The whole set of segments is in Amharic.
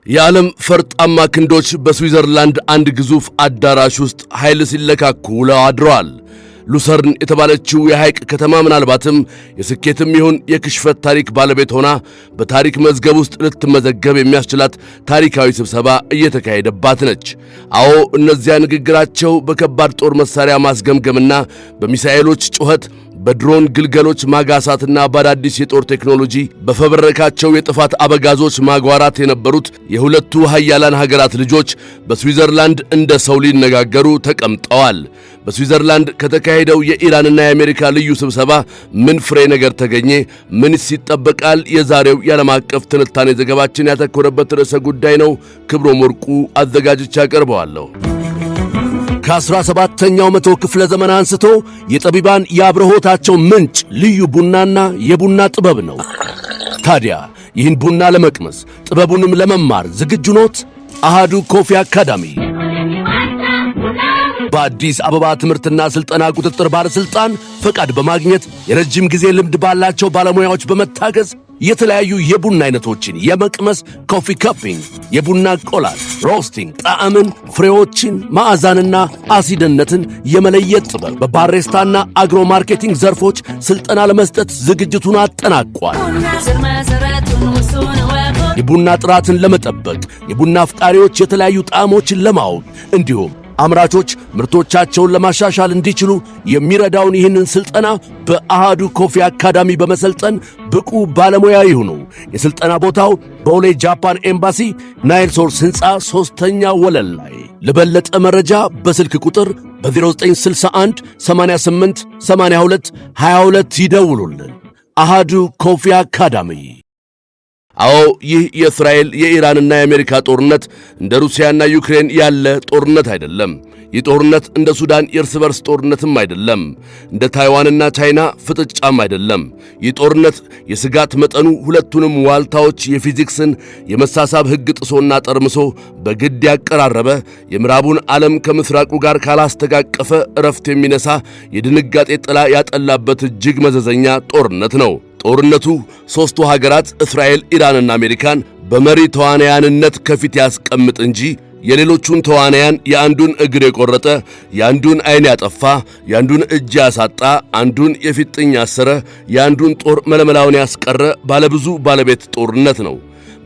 የዓለም ፈርጣማ ክንዶች በስዊዘርላንድ አንድ ግዙፍ አዳራሽ ውስጥ ኃይል ሲለካኩ ውለው አድረዋል። ሉሰርን የተባለችው የሐይቅ ከተማ ምናልባትም የስኬትም ይሁን የክሽፈት ታሪክ ባለቤት ሆና በታሪክ መዝገብ ውስጥ ልትመዘገብ የሚያስችላት ታሪካዊ ስብሰባ እየተካሄደባት ነች። አዎ፣ እነዚያ ንግግራቸው በከባድ ጦር መሳሪያ ማስገምገምና በሚሳኤሎች ጩኸት በድሮን ግልገሎች ማጋሳትና በአዳዲስ የጦር ቴክኖሎጂ በፈበረካቸው የጥፋት አበጋዞች ማጓራት የነበሩት የሁለቱ ሀያላን ሀገራት ልጆች በስዊዘርላንድ እንደ ሰው ሊነጋገሩ ተቀምጠዋል። በስዊዘርላንድ ከተካሄደው የኢራንና የአሜሪካ ልዩ ስብሰባ ምን ፍሬ ነገር ተገኘ? ምንስ ይጠበቃል? የዛሬው የዓለም አቀፍ ትንታኔ ዘገባችን ያተኮረበት ርዕሰ ጉዳይ ነው። ክብሮም ወርቁ አዘጋጅቼ አቀርበዋለሁ። ከ17ኛው መቶ ክፍለ ዘመን አንስቶ የጠቢባን የአብርሆታቸው ምንጭ ልዩ ቡናና የቡና ጥበብ ነው። ታዲያ ይህን ቡና ለመቅመስ ጥበቡንም ለመማር ዝግጁ ኖት? አሃዱ ኮፊ አካዳሚ በአዲስ አበባ ትምህርትና ሥልጠና ቁጥጥር ባለሥልጣን ፈቃድ በማግኘት የረጅም ጊዜ ልምድ ባላቸው ባለሙያዎች በመታገዝ የተለያዩ የቡና አይነቶችን የመቅመስ ኮፊ ካፒንግ፣ የቡና ቆላት፣ ሮስቲንግ፣ ጣዕምን፣ ፍሬዎችን፣ መዓዛንና አሲድነትን የመለየት ጥበብ በባሬስታና አግሮ ማርኬቲንግ ዘርፎች ሥልጠና ለመስጠት ዝግጅቱን አጠናቋል። የቡና ጥራትን ለመጠበቅ የቡና አፍቃሪዎች የተለያዩ ጣዕሞችን ለማወቅ እንዲሁም አምራቾች ምርቶቻቸውን ለማሻሻል እንዲችሉ የሚረዳውን ይህንን ሥልጠና በአሃዱ ኮፊ አካዳሚ በመሰልጠን ብቁ ባለሙያ ይሁኑ። የሥልጠና ቦታው በቦሌ ጃፓን ኤምባሲ ናይል ሶርስ ሕንፃ 3ኛ ወለል ላይ። ለበለጠ መረጃ በስልክ ቁጥር በ0961 88 82 22 ይደውሉልን። አሃዱ ኮፊ አካዳሚ። አዎ፣ ይህ የእስራኤል የኢራንና የአሜሪካ ጦርነት እንደ ሩሲያና ዩክሬን ያለ ጦርነት አይደለም። ይህ ጦርነት እንደ ሱዳን የእርስ በርስ ጦርነትም አይደለም። እንደ ታይዋንና ቻይና ፍጥጫም አይደለም። ይህ ጦርነት የስጋት መጠኑ ሁለቱንም ዋልታዎች የፊዚክስን የመሳሳብ ሕግ ጥሶና ጠርምሶ በግድ ያቀራረበ፣ የምዕራቡን ዓለም ከምሥራቁ ጋር ካላስተጋቀፈ እረፍት የሚነሳ የድንጋጤ ጥላ ያጠላበት እጅግ መዘዘኛ ጦርነት ነው። ጦርነቱ ሦስቱ ሀገራት እስራኤል፣ ኢራንና አሜሪካን በመሪ ተዋናያንነት ከፊት ያስቀምጥ እንጂ የሌሎቹን ተዋናያን የአንዱን እግር የቆረጠ፣ የአንዱን ዐይን ያጠፋ፣ የአንዱን እጅ ያሳጣ፣ አንዱን የፊጥኝ ያሰረ፣ የአንዱን ጦር መለመላውን ያስቀረ ባለብዙ ባለቤት ጦርነት ነው።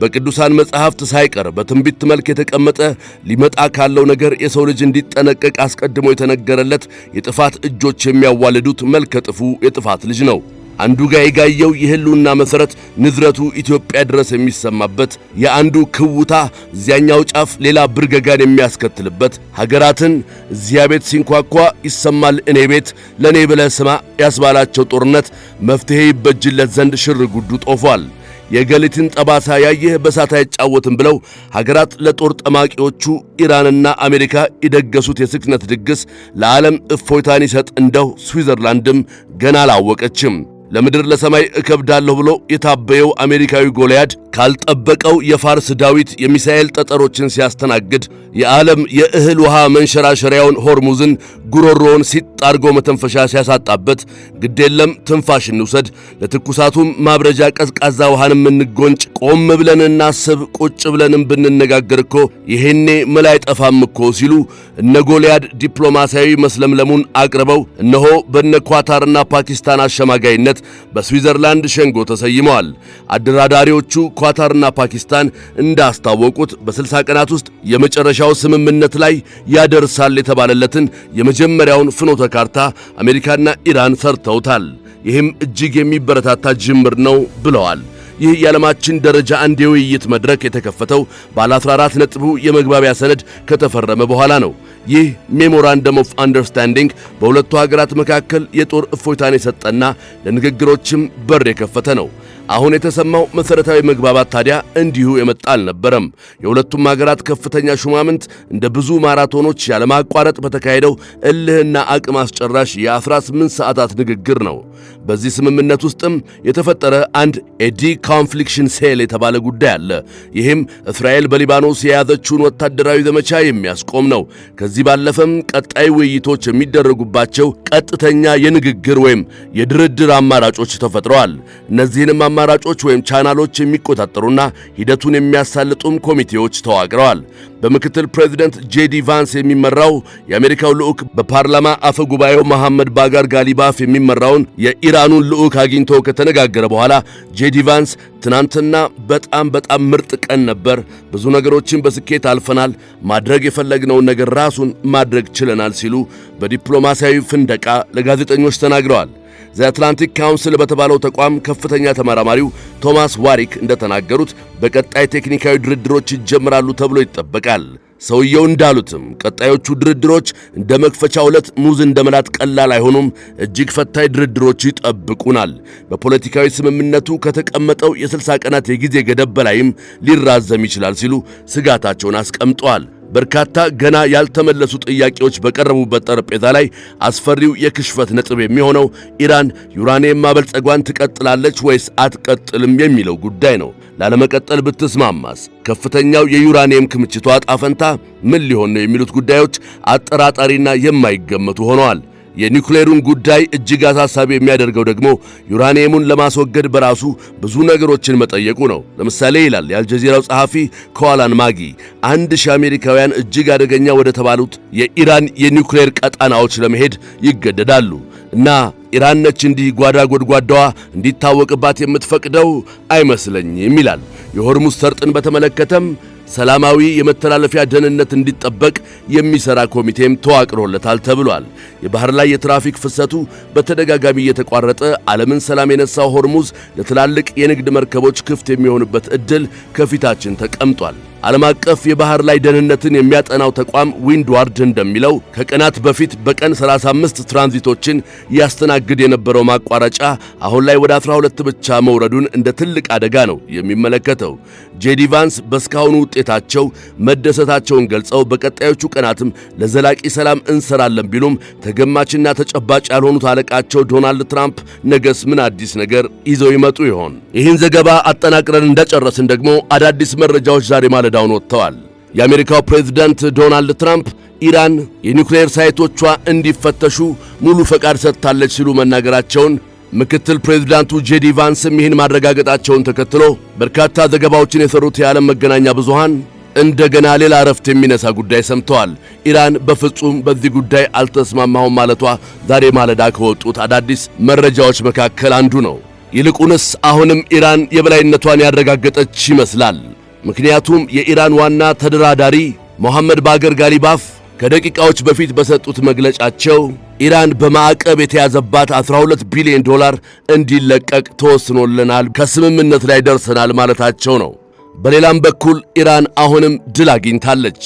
በቅዱሳን መጻሕፍት ሳይቀር በትንቢት መልክ የተቀመጠ ሊመጣ ካለው ነገር የሰው ልጅ እንዲጠነቀቅ አስቀድሞ የተነገረለት የጥፋት እጆች የሚያዋልዱት መልከ ጥፉ የጥፋት ልጅ ነው። አንዱ ጋር የጋየው የሕልውና መሠረት ንዝረቱ ኢትዮጵያ ድረስ የሚሰማበት፣ የአንዱ ክውታ እዚያኛው ጫፍ ሌላ ብርገጋን የሚያስከትልበት፣ ሀገራትን እዚያ ቤት ሲንኳኳ ይሰማል እኔ ቤት ለእኔ ብለህ ስማ ያስባላቸው ጦርነት መፍትሔ ይበጅለት ዘንድ ሽር ጉዱ ጦፏል። የገሊትን ጠባሳ ያየህ በሳት አይጫወትም ብለው ሀገራት ለጦር ጠማቂዎቹ ኢራንና አሜሪካ የደገሱት የስክነት ድግስ ለዓለም እፎይታን ይሰጥ እንደው ስዊዘርላንድም ገና አላወቀችም። ለምድር ለሰማይ እከብዳለሁ ብሎ የታበየው አሜሪካዊ ጎልያድ ካልጠበቀው የፋርስ ዳዊት የሚሳኤል ጠጠሮችን ሲያስተናግድ የዓለም የእህል ውሃ መንሸራሸሪያውን ሆርሙዝን ጉሮሮውን ሲጣርጎ መተንፈሻ ሲያሳጣበት ግዴለም ትንፋሽ እንውሰድ፣ ለትኩሳቱም ማብረጃ ቀዝቃዛ ውሃንም እንጎንጭ፣ ቆም ብለን እናስብ፣ ቁጭ ብለንም ብንነጋገር እኮ ይሄኔ መላ አይጠፋም እኮ ሲሉ እነ ጎልያድ ዲፕሎማሲያዊ መስለምለሙን አቅርበው እነሆ በነ ኳታርና ፓኪስታን አሸማጋይነት በስዊዘርላንድ ሸንጎ ተሰይመዋል። አደራዳሪዎቹ ኳታርና ፓኪስታን እንዳስታወቁት በ60 ቀናት ውስጥ የመጨረሻው ስምምነት ላይ ያደርሳል የተባለለትን የመጀመሪያውን ፍኖተ ካርታ አሜሪካና ኢራን ሰርተውታል። ይህም እጅግ የሚበረታታ ጅምር ነው ብለዋል። ይህ የዓለማችን ደረጃ አንድ የውይይት መድረክ የተከፈተው ባለ 14 ነጥቡ የመግባቢያ ሰነድ ከተፈረመ በኋላ ነው። ይህ ሜሞራንደም ኦፍ አንደርስታንዲንግ በሁለቱ ሀገራት መካከል የጦር እፎይታን የሰጠና ለንግግሮችም በር የከፈተ ነው። አሁን የተሰማው መሠረታዊ መግባባት ታዲያ እንዲሁ የመጣ አልነበረም። የሁለቱም ሀገራት ከፍተኛ ሹማምንት እንደ ብዙ ማራቶኖች ያለማቋረጥ በተካሄደው እልህና አቅም አስጨራሽ የ18 ሰዓታት ንግግር ነው። በዚህ ስምምነት ውስጥም የተፈጠረ አንድ ዲኮንፍሊክሽን ሴል የተባለ ጉዳይ አለ። ይህም እስራኤል በሊባኖስ የያዘችውን ወታደራዊ ዘመቻ የሚያስቆም ነው። ከዚህ ባለፈም ቀጣይ ውይይቶች የሚደረጉባቸው ቀጥተኛ የንግግር ወይም የድርድር አማራጮች ተፈጥረዋል። እነዚህንም አማራጮች ወይም ቻናሎች የሚቆጣጠሩና ሂደቱን የሚያሳልጡም ኮሚቴዎች ተዋቅረዋል። በምክትል ፕሬዚደንት ጄዲ ቫንስ የሚመራው የአሜሪካው ልዑክ በፓርላማ አፈ ጉባኤው መሐመድ ባጋር ጋሊባፍ የሚመራውን የኢራኑን ልዑክ አግኝቶ ከተነጋገረ በኋላ ጄዲ ቫንስ ትናንትና በጣም ምርጥ ቀን ነበር፣ ብዙ ነገሮችን በስኬት አልፈናል፣ ማድረግ የፈለግነውን ነገር ራሱን ማድረግ ችለናል ሲሉ በዲፕሎማሲያዊ ፍንደቃ ለጋዜጠኞች ተናግረዋል። ዘአትላንቲክ ካውንስል በተባለው ተቋም ከፍተኛ ተመራማሪው ቶማስ ዋሪክ እንደተናገሩት በቀጣይ ቴክኒካዊ ድርድሮች ይጀምራሉ ተብሎ ይጠበቃል። ሰውየው እንዳሉትም ቀጣዮቹ ድርድሮች እንደ መክፈቻው ዕለት ሙዝ እንደመላት ቀላል አይሆኑም፣ እጅግ ፈታኝ ድርድሮች ይጠብቁናል። በፖለቲካዊ ስምምነቱ ከተቀመጠው የ60 ቀናት የጊዜ ገደብ በላይም ሊራዘም ይችላል ሲሉ ስጋታቸውን አስቀምጠዋል። በርካታ ገና ያልተመለሱ ጥያቄዎች በቀረቡበት ጠረጴዛ ላይ አስፈሪው የክሽፈት ነጥብ የሚሆነው ኢራን ዩራኒየም ማበልጸጓን ትቀጥላለች ወይስ አትቀጥልም የሚለው ጉዳይ ነው። ላለመቀጠል ብትስማማስ ከፍተኛው የዩራኒየም ክምችቷ ዕጣ ፈንታ ምን ሊሆን ነው የሚሉት ጉዳዮች አጠራጣሪና የማይገመቱ ሆነዋል። የኒውክሌሩን ጉዳይ እጅግ አሳሳቢ የሚያደርገው ደግሞ ዩራኒየሙን ለማስወገድ በራሱ ብዙ ነገሮችን መጠየቁ ነው። ለምሳሌ ይላል የአልጀዚራው ጸሐፊ ኮዋላን ማጊ 1000 አሜሪካውያን እጅግ አደገኛ ወደ ተባሉት የኢራን የኒውክሌር ቀጣናዎች ለመሄድ ይገደዳሉ እና ኢራን ነች እንዲህ ጓዳ ጎድጓዳዋ እንዲታወቅባት የምትፈቅደው አይመስለኝም ይላል። የሆርሙዝ ሰርጥን በተመለከተም ሰላማዊ የመተላለፊያ ደህንነት እንዲጠበቅ የሚሰራ ኮሚቴም ተዋቅሮለታል ተብሏል። የባህር ላይ የትራፊክ ፍሰቱ በተደጋጋሚ እየተቋረጠ ዓለምን ሰላም የነሳው ሆርሙዝ ለትላልቅ የንግድ መርከቦች ክፍት የሚሆንበት ዕድል ከፊታችን ተቀምጧል። ዓለም አቀፍ የባህር ላይ ደህንነትን የሚያጠናው ተቋም ዊንድዋርድ እንደሚለው ከቀናት በፊት በቀን 35 ትራንዚቶችን ያስተናግድ የነበረው ማቋረጫ አሁን ላይ ወደ 12 ብቻ መውረዱን እንደ ትልቅ አደጋ ነው የሚመለከተው። ጄዲ ቫንስ በስካሁኑ ውጤታቸው መደሰታቸውን ገልጸው በቀጣዮቹ ቀናትም ለዘላቂ ሰላም እንሰራለን ቢሉም ተገማችና ተጨባጭ ያልሆኑት አለቃቸው ዶናልድ ትራምፕ ነገስ ምን አዲስ ነገር ይዘው ይመጡ ይሆን? ይህን ዘገባ አጠናቅረን እንደጨረስን ደግሞ አዳዲስ መረጃዎች ዛሬ ማለዳውን ወጥተዋል። የአሜሪካው ፕሬዝዳንት ዶናልድ ትራምፕ ኢራን የኒውክሌር ሳይቶቿ እንዲፈተሹ ሙሉ ፈቃድ ሰጥታለች ሲሉ መናገራቸውን ምክትል ፕሬዝዳንቱ ጄዲ ቫንስም ይህን ማረጋገጣቸውን ተከትሎ በርካታ ዘገባዎችን የሰሩት የዓለም መገናኛ ብዙሃን እንደገና ሌላ እረፍት የሚነሳ ጉዳይ ሰምተዋል። ኢራን በፍጹም በዚህ ጉዳይ አልተስማማሁም ማለቷ ዛሬ ማለዳ ከወጡት አዳዲስ መረጃዎች መካከል አንዱ ነው። ይልቁንስ አሁንም ኢራን የበላይነቷን ያረጋገጠች ይመስላል። ምክንያቱም የኢራን ዋና ተደራዳሪ መሐመድ ባገር ጋሊባፍ ከደቂቃዎች በፊት በሰጡት መግለጫቸው ኢራን በማዕቀብ የተያዘባት 12 ቢሊዮን ዶላር እንዲለቀቅ ተወስኖልናል፣ ከስምምነት ላይ ደርሰናል ማለታቸው ነው። በሌላም በኩል ኢራን አሁንም ድል አግኝታለች።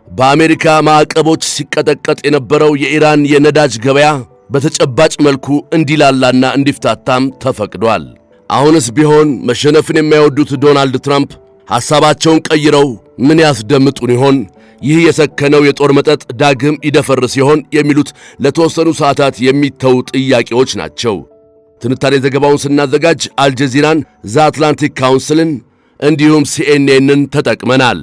በአሜሪካ ማዕቀቦች ሲቀጠቀጥ የነበረው የኢራን የነዳጅ ገበያ በተጨባጭ መልኩ እንዲላላና እንዲፍታታም ተፈቅዷል። አሁንስ ቢሆን መሸነፍን የማይወዱት ዶናልድ ትራምፕ ሐሳባቸውን ቀይረው ምን ያስደምጡን ይሆን? ይህ የሰከነው የጦር መጠጥ ዳግም ይደፈርስ ይሆን? የሚሉት ለተወሰኑ ሰዓታት የሚተው ጥያቄዎች ናቸው። ትንታኔ ዘገባውን ስናዘጋጅ አልጀዚራን፣ ዘአትላንቲክ ካውንስልን እንዲሁም ሲኤንኤንን ተጠቅመናል።